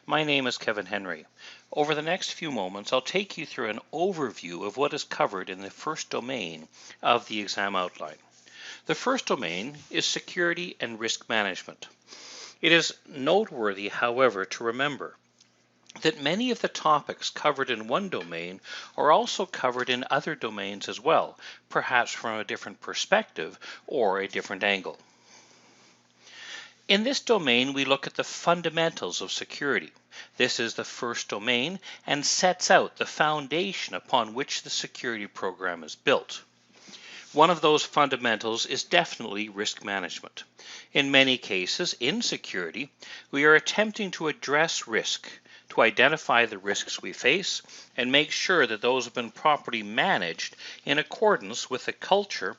My name is Kevin Henry. Over the next few moments, I'll take you through an overview of what is covered in the first domain of the exam outline. The first domain is security and risk management. It is noteworthy, however, to remember that many of the topics covered in one domain are also covered in other domains as well, perhaps from a different perspective or a different angle. In this domain, we look at the fundamentals of security. This is the first domain and sets out the foundation upon which the security program is built. One of those fundamentals is definitely risk management. In many cases, in security, we are attempting to address risk, to identify the risks we face, and make sure that those have been properly managed in accordance with the culture,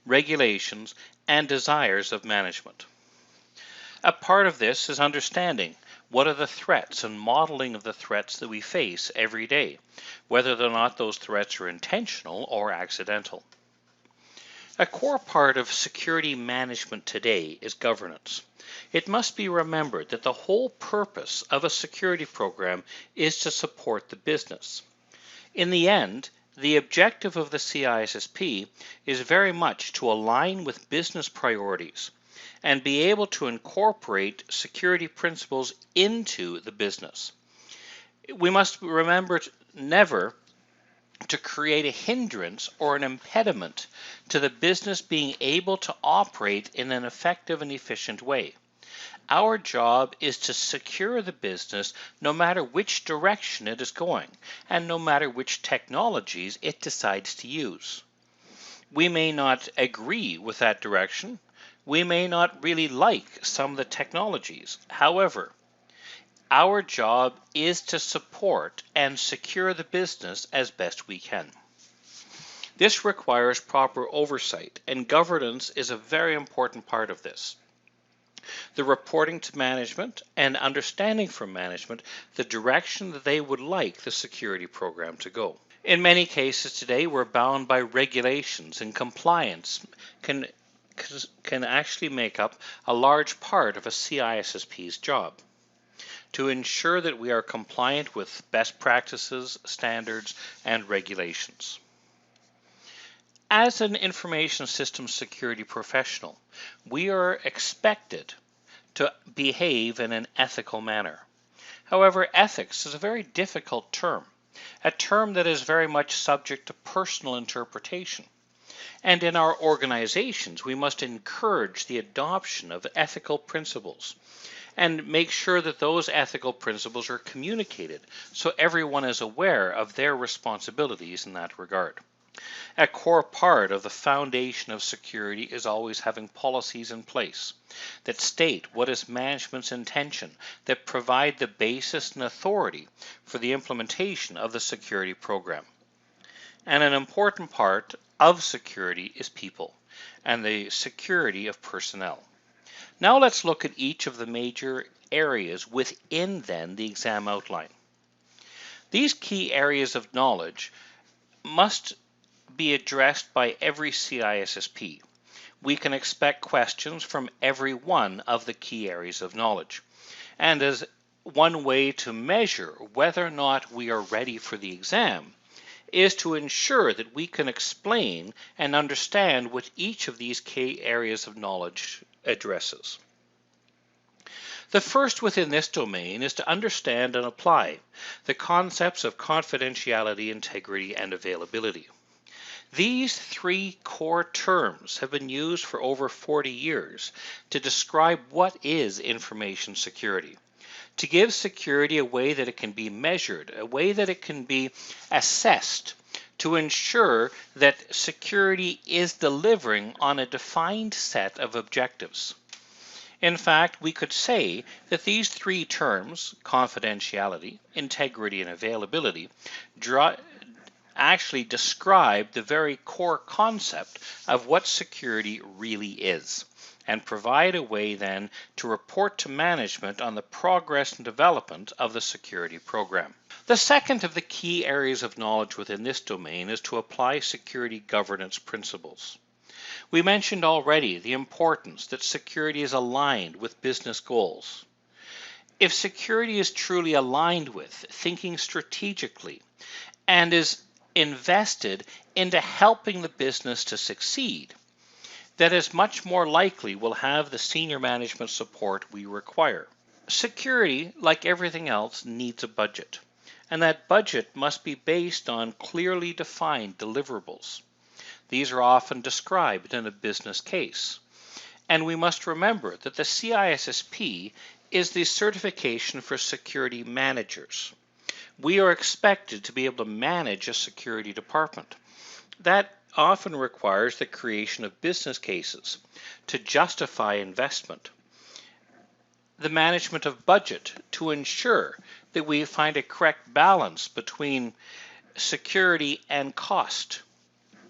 regulations, and desires of management. A part of this is understanding what are the threats and modeling of the threats that we face every day, whether or not those threats are intentional or accidental. A core part of security management today is governance. It must be remembered that the whole purpose of a security program is to support the business. In the end, the objective of the CISSP is very much to align with business priorities and be able to incorporate security principles into the business. We must remember never to create a hindrance or an impediment to the business being able to operate in an effective and efficient way. Our job is to secure the business no matter which direction it is going and no matter which technologies it decides to use. We may not agree with that direction. We may not really like some of the technologies. However, our job is to support and secure the business as best we can. This requires proper oversight, and governance is a very important part of this. The reporting to management and understanding from management the direction that they would like the security program to go. In many cases today, we're bound by regulations, and compliance can actually make up a large part of a CISSP's job to ensure that we are compliant with best practices, standards, and regulations. As an information systems security professional, we are expected to behave in an ethical manner. However, ethics is a very difficult term, a term that is very much subject to personal interpretation. And in our organizations, we must encourage the adoption of ethical principles and make sure that those ethical principles are communicated so everyone is aware of their responsibilities in that regard. A core part of the foundation of security is always having policies in place that state what is management's intention, that provide the basis and authority for the implementation of the security program. And an important part of security is people and the security of personnel. Now let's look at each of the major areas within then the exam outline. These key areas of knowledge must be addressed by every CISSP. We can expect questions from every one of the key areas of knowledge. And as one way to measure whether or not we are ready for the exam is to ensure that we can explain and understand what each of these key areas of knowledge addresses. The first within this domain is to understand and apply the concepts of confidentiality, integrity, and availability. These three core terms have been used for over 40 years to describe what is information security, to give security a way that it can be measured, a way that it can be assessed, to ensure that security is delivering on a defined set of objectives. In fact, we could say that these three terms, confidentiality, integrity, and availability, actually describe the very core concept of what security really is, and provide a way then to report to management on the progress and development of the security program. The second of the key areas of knowledge within this domain is to apply security governance principles. We mentioned already the importance that security is aligned with business goals. If security is truly aligned with thinking strategically and is invested into helping the business to succeed, that is much more likely we'll have the senior management support we require. Security, like everything else, needs a budget, and that budget must be based on clearly defined deliverables. These are often described in a business case. And we must remember that the CISSP is the certification for security managers. We are expected to be able to manage a security department. That often requires the creation of business cases to justify investment, the management of budget to ensure that we find a correct balance between security and cost,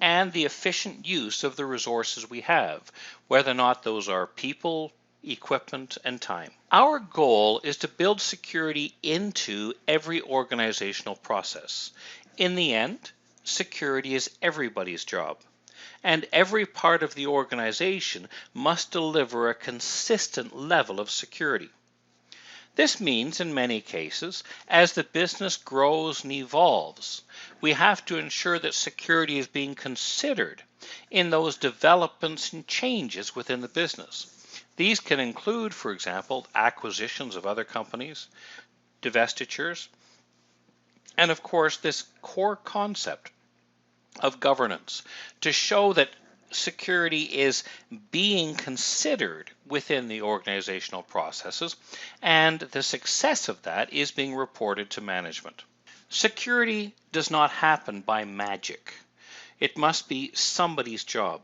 and the efficient use of the resources we have, whether or not those are people, equipment, and time. Our goal is to build security into every organizational process. In the end, security is everybody's job, and every part of the organization must deliver a consistent level of security. This means, in many cases, as the business grows and evolves, we have to ensure that security is being considered in those developments and changes within the business. These can include, for example, acquisitions of other companies, divestitures, and of course this core concept of governance to show that security is being considered within the organizational processes, and the success of that is being reported to management. Security does not happen by magic. It must be somebody's job.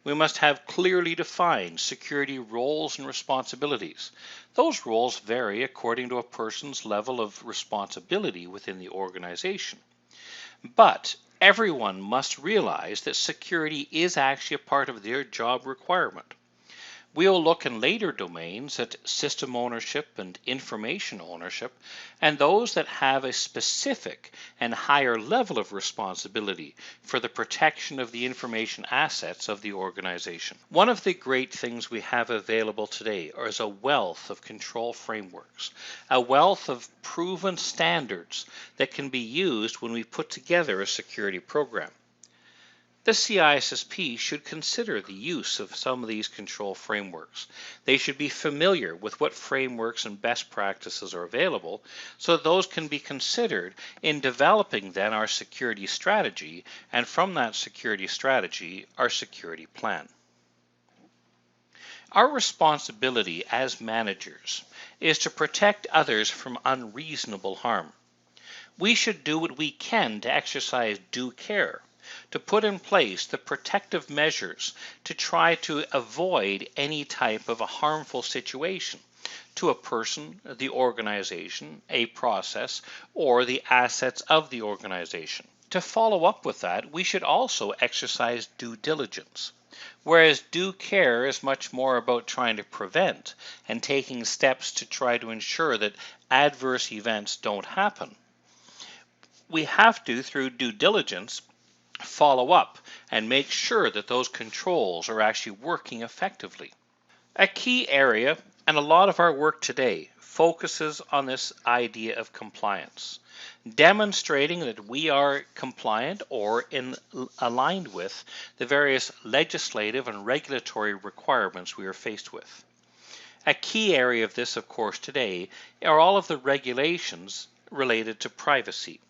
We must have clearly defined security roles and responsibilities. Those roles vary according to a person's level of responsibility within the organization. But everyone must realize that security is actually a part of their job requirement. We'll look in later domains at system ownership and information ownership, and those that have a specific and higher level of responsibility for the protection of the information assets of the organization. One of the great things we have available today is a wealth of control frameworks, a wealth of proven standards that can be used when we put together a security program. The CISSP should consider the use of some of these control frameworks. They should be familiar with what frameworks and best practices are available, so those can be considered in developing then our security strategy, and from that security strategy, our security plan. Our responsibility as managers is to protect others from unreasonable harm. We should do what we can to exercise due care, to put in place the protective measures to try to avoid any type of a harmful situation to a person, the organization, a process, or the assets of the organization. To follow up with that, we should also exercise due diligence. Whereas due care is much more about trying to prevent and taking steps to try to ensure that adverse events don't happen, we have to, through due diligence, follow up and make sure that those controls are actually working effectively. A key area, and a lot of our work today, focuses on this idea of compliance, demonstrating that we are compliant or aligned with the various legislative and regulatory requirements we are faced with. A key area of this, of course, today are all of the regulations related to privacy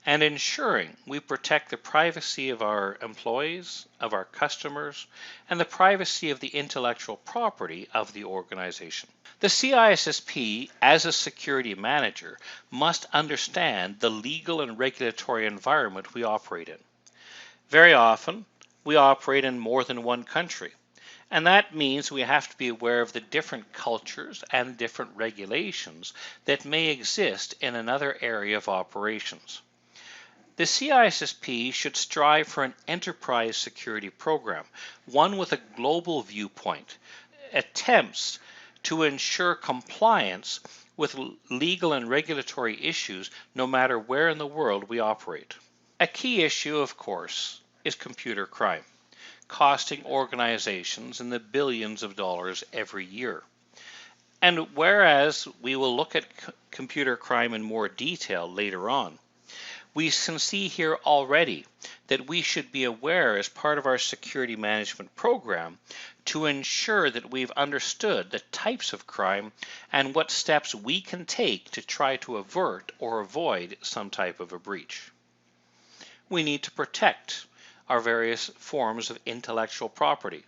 and ensuring we protect the privacy of our employees, of our customers, and the privacy of the intellectual property of the organization. The CISSP, as a security manager, must understand the legal and regulatory environment we operate in. Very often, we operate in more than one country, and that means we have to be aware of the different cultures and different regulations that may exist in another area of operations. The CISSP should strive for an enterprise security program, one with a global viewpoint, attempts to ensure compliance with legal and regulatory issues no matter where in the world we operate. A key issue, of course, is computer crime, costing organizations in the billions of dollars every year. And whereas we will look at computer crime in more detail later on, we can see here already that we should be aware as part of our security management program to ensure that we've understood the types of crime and what steps we can take to try to avert or avoid some type of a breach. We need to protect our various forms of intellectual property,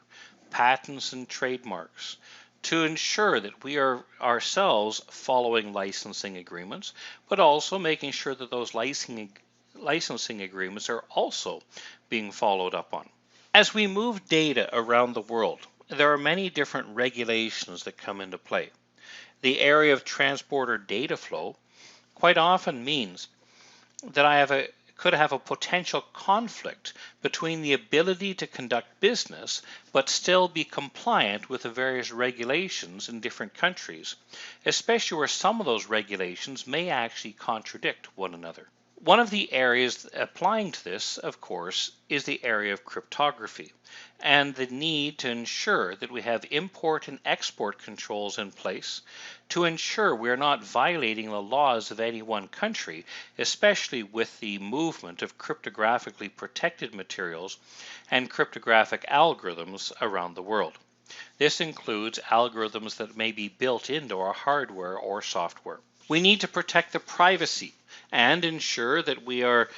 patents and trademarks, to ensure that we are ourselves following licensing agreements, but also making sure that those licensing agreements are also being followed up on. As we move data around the world, there are many different regulations that come into play. The area of transporter data flow quite often means that I could have a potential conflict between the ability to conduct business but still be compliant with the various regulations in different countries, especially where some of those regulations may actually contradict one another. One of the areas applying to this, of course, is the area of cryptography and the need to ensure that we have import and export controls in place to ensure we are not violating the laws of any one country, especially with the movement of cryptographically protected materials and cryptographic algorithms around the world. This includes algorithms that may be built into our hardware or software. We need to protect the privacy and ensure that we are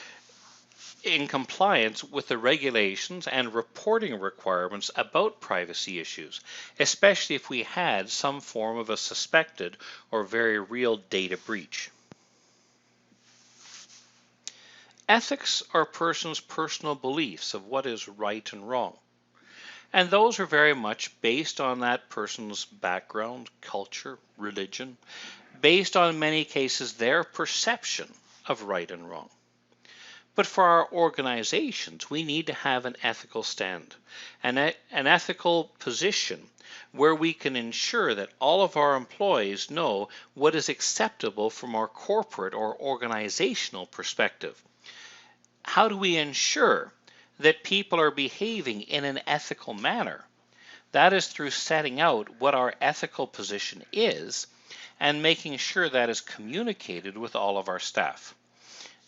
in compliance with the regulations and reporting requirements about privacy issues, especially if we had some form of a suspected or very real data breach. Ethics are a person's personal beliefs of what is right and wrong, and those are very much based on that person's background, culture, religion, based on in many cases their perception of right and wrong. But for our organizations, we need to have an ethical stand, an ethical position where we can ensure that all of our employees know what is acceptable from our corporate or organizational perspective. How do we ensure that people are behaving in an ethical manner? That is through setting out what our ethical position is and making sure that is communicated with all of our staff.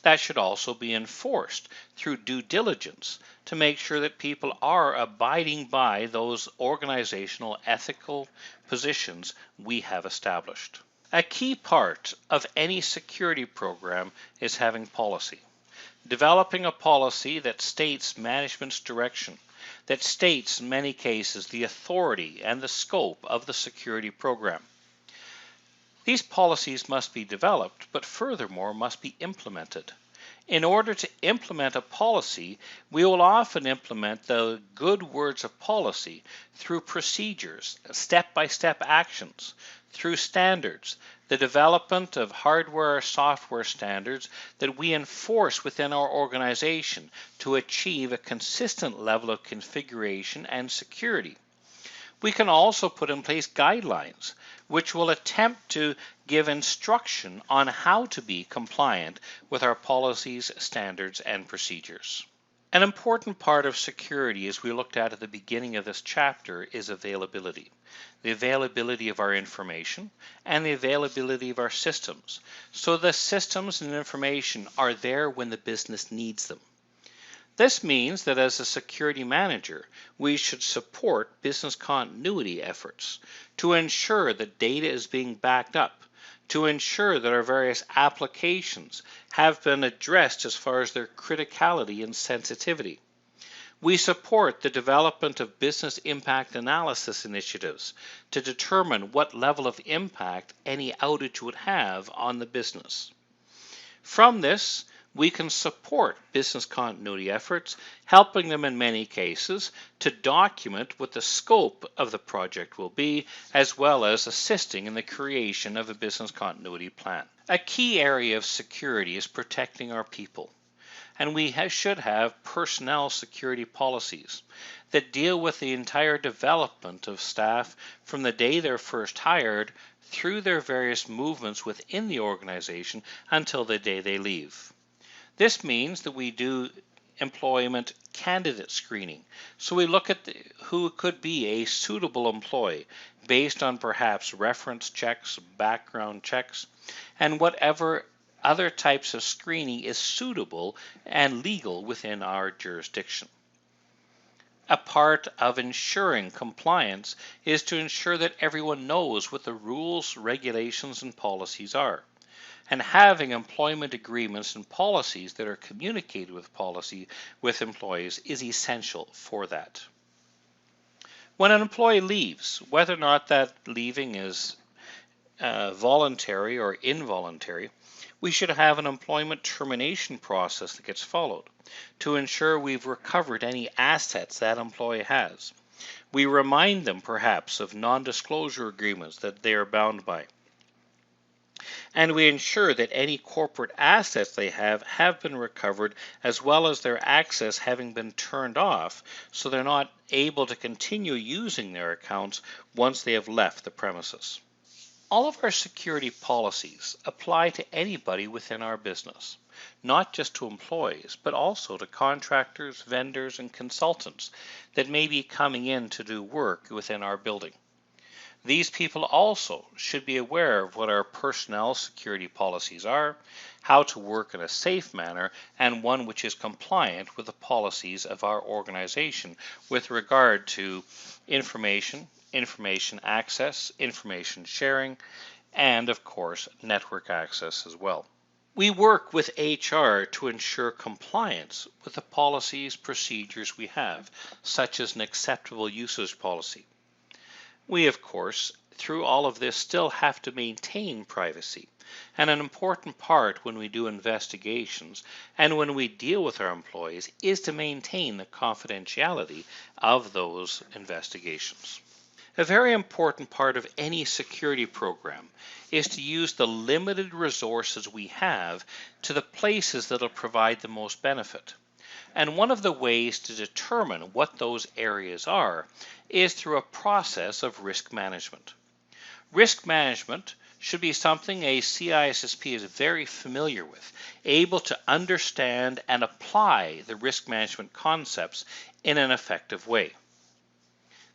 That should also be enforced through due diligence to make sure that people are abiding by those organizational ethical positions we have established. A key part of any security program is having policy. Developing a policy that states management's direction, that states in many cases the authority and the scope of the security program. These policies must be developed, but furthermore must be implemented. In order to implement a policy, we will often implement the good words of policy through procedures, step-by-step actions, through standards, the development of hardware or software standards that we enforce within our organization to achieve a consistent level of configuration and security. We can also put in place guidelines which will attempt to give instruction on how to be compliant with our policies, standards, and procedures. An important part of security, as we looked at the beginning of this chapter, is availability. The availability of our information and the availability of our systems. So the systems and information are there when the business needs them. This means that as a security manager, we should support business continuity efforts to ensure that data is being backed up, to ensure that our various applications have been addressed as far as their criticality and sensitivity. We support the development of business impact analysis initiatives to determine what level of impact any outage would have on the business. From this, we can support business continuity efforts, helping them in many cases to document what the scope of the project will be, as well as assisting in the creation of a business continuity plan. A key area of security is protecting our people, and we should have personnel security policies that deal with the entire development of staff from the day they're first hired through their various movements within the organization until the day they leave. This means that we do employment candidate screening. So we look at who could be a suitable employee based on perhaps reference checks, background checks, and whatever other types of screening is suitable and legal within our jurisdiction. A part of ensuring compliance is to ensure that everyone knows what the rules, regulations, and policies are. And having employment agreements and policies that are communicated with employees is essential for that. When an employee leaves, whether or not that leaving is voluntary or involuntary, we should have an employment termination process that gets followed to ensure we've recovered any assets that employee has. We remind them perhaps of non-disclosure agreements that they are bound by. And we ensure that any corporate assets they have been recovered, as well as their access having been turned off, so they're not able to continue using their accounts once they have left the premises. All of our security policies apply to anybody within our business, not just to employees, but also to contractors, vendors, and consultants that may be coming in to do work within our building. These people also should be aware of what our personnel security policies are, how to work in a safe manner, and one which is compliant with the policies of our organization with regard to information access, information sharing, and of course network access as well. We work with HR to ensure compliance with the policies, procedures we have, such as an acceptable usage policy. We, of course, through all of this still have to maintain privacy, and an important part when we do investigations and when we deal with our employees is to maintain the confidentiality of those investigations. A very important part of any security program is to use the limited resources we have to the places that will provide the most benefit. And one of the ways to determine what those areas are is through a process of risk management. Risk management should be something a CISSP is very familiar with, able to understand and apply the risk management concepts in an effective way.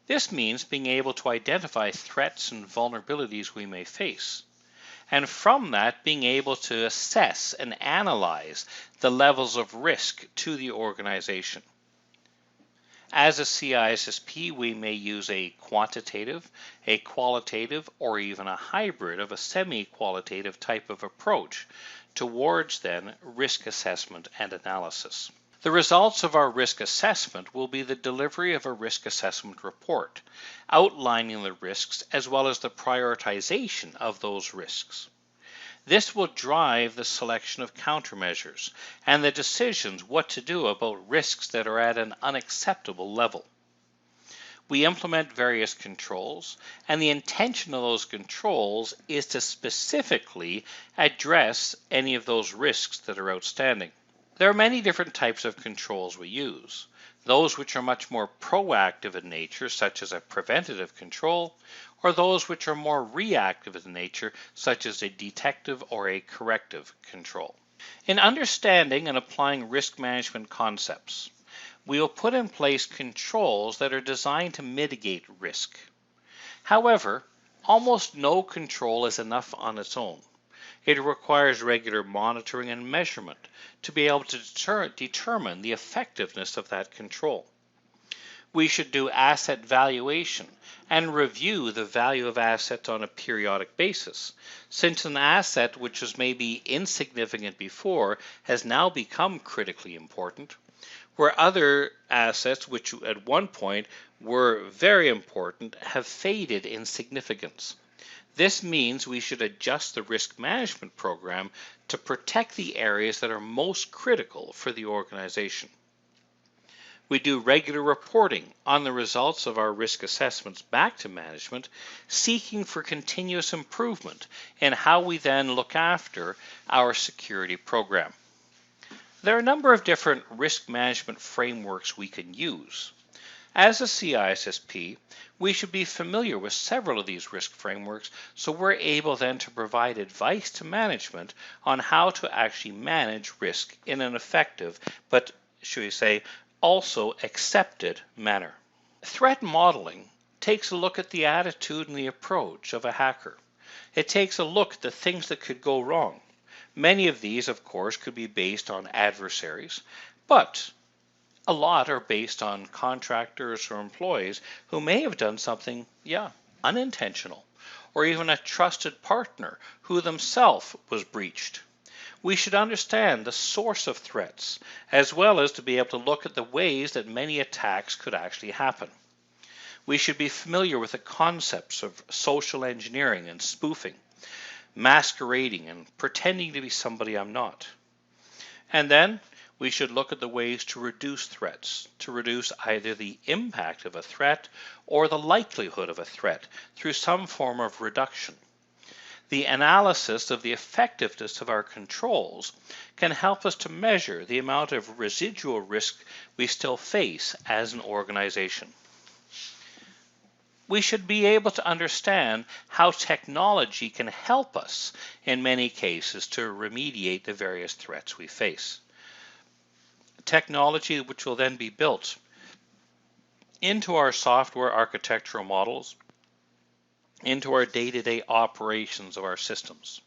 This means being able to identify threats and vulnerabilities we may face, and from that being able to assess and analyze the levels of risk to the organization. As a CISSP, we may use a quantitative, a qualitative, or even a hybrid of a semi-qualitative type of approach towards then risk assessment and analysis. The results of our risk assessment will be the delivery of a risk assessment report, outlining the risks as well as the prioritization of those risks. This will drive the selection of countermeasures and the decisions what to do about risks that are at an unacceptable level. We implement various controls, and the intention of those controls is to specifically address any of those risks that are outstanding. There are many different types of controls we use. Those which are much more proactive in nature, such as a preventative control, or those which are more reactive in nature, such as a detective or a corrective control. In understanding and applying risk management concepts, we will put in place controls that are designed to mitigate risk. However, almost no control is enough on its own. It requires regular monitoring and measurement to be able to determine the effectiveness of that control. We should do asset valuation and review the value of assets on a periodic basis, since an asset which was maybe insignificant before has now become critically important, where other assets which at one point were very important have faded in significance. This means we should adjust the risk management program to protect the areas that are most critical for the organization. We do regular reporting on the results of our risk assessments back to management, seeking for continuous improvement in how we then look after our security program. There are a number of different risk management frameworks we can use. As a CISSP, we should be familiar with several of these risk frameworks, so we're able then to provide advice to management on how to actually manage risk in an effective but should we say, also accepted manner. Threat modeling takes a look at the attitude and the approach of a hacker. It takes a look at the things that could go wrong. Many of these, of course, could be based on adversaries, but a lot are based on contractors or employees who may have done something, unintentional, or even a trusted partner who themselves was breached. We should understand the source of threats, as well as to be able to look at the ways that many attacks could actually happen. We should be familiar with the concepts of social engineering and spoofing, masquerading and pretending to be somebody I'm not. And then we should look at the ways to reduce threats, to reduce either the impact of a threat or the likelihood of a threat through some form of reduction. The analysis of the effectiveness of our controls can help us to measure the amount of residual risk we still face as an organization. We should be able to understand how technology can help us in many cases to remediate the various threats we face. Technology which will then be built into our software architectural models, into our day-to-day operations of our systems.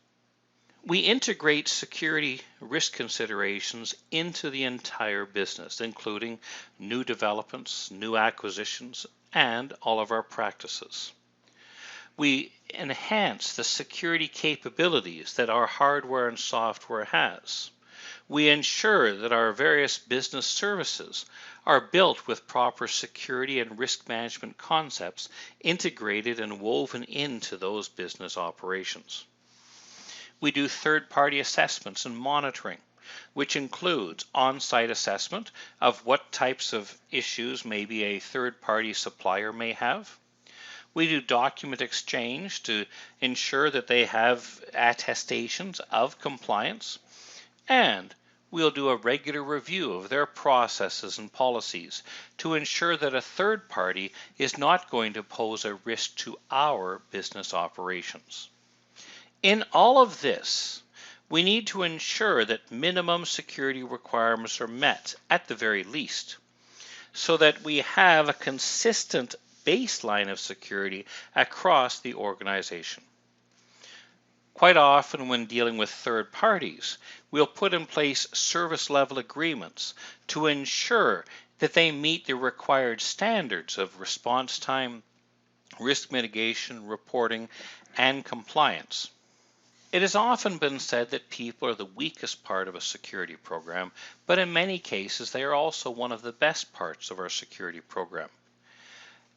We integrate security risk considerations into the entire business, including new developments, new acquisitions, and all of our practices. We enhance the security capabilities that our hardware and software has. We ensure that our various business services are built with proper security and risk management concepts integrated and woven into those business operations. We do third-party assessments and monitoring, which includes on-site assessment of what types of issues maybe a third-party supplier may have. We do document exchange to ensure that they have attestations of compliance, and we'll do a regular review of their processes and policies to ensure that a third party is not going to pose a risk to our business operations. In all of this, we need to ensure that minimum security requirements are met at the very least, so that we have a consistent baseline of security across the organization. Quite often when dealing with third parties, we'll put in place service level agreements to ensure that they meet the required standards of response time, risk mitigation, reporting, and compliance. It has often been said that people are the weakest part of a security program, but in many cases they are also one of the best parts of our security program.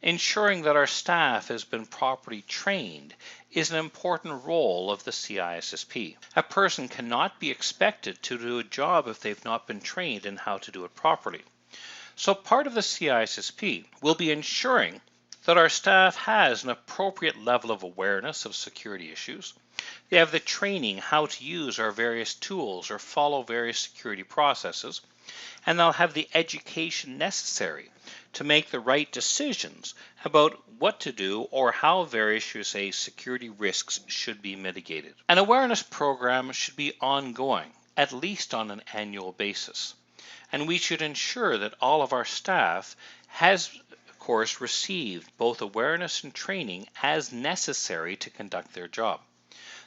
Ensuring that our staff has been properly trained is an important role of the CISSP. A person cannot be expected to do a job if they've not been trained in how to do it properly. So part of the CISSP will be ensuring that our staff has an appropriate level of awareness of security issues. They have the training how to use our various tools or follow various security processes, and they'll have the education necessary to make the right decisions about what to do or how various, security risks should be mitigated. An awareness program should be ongoing, at least on an annual basis, and we should ensure that all of our staff has, of course, received both awareness and training as necessary to conduct their job.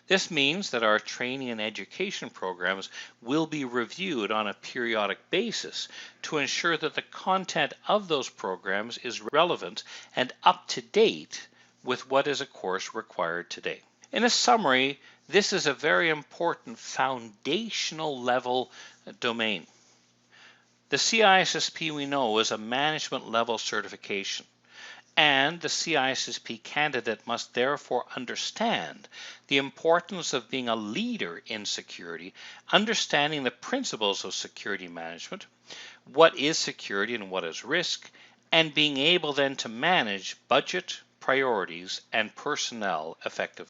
This means that our training and education programs will be reviewed on a periodic basis to ensure that the content of those programs is relevant and up to date with what is, of course, required today. In a summary, this is a very important foundational level domain. The CISSP we know is a management level certification, and the CISSP candidate must therefore understand the importance of being a leader in security, understanding the principles of security management, what is security and what is risk, and being able then to manage budget, priorities, and personnel effectively.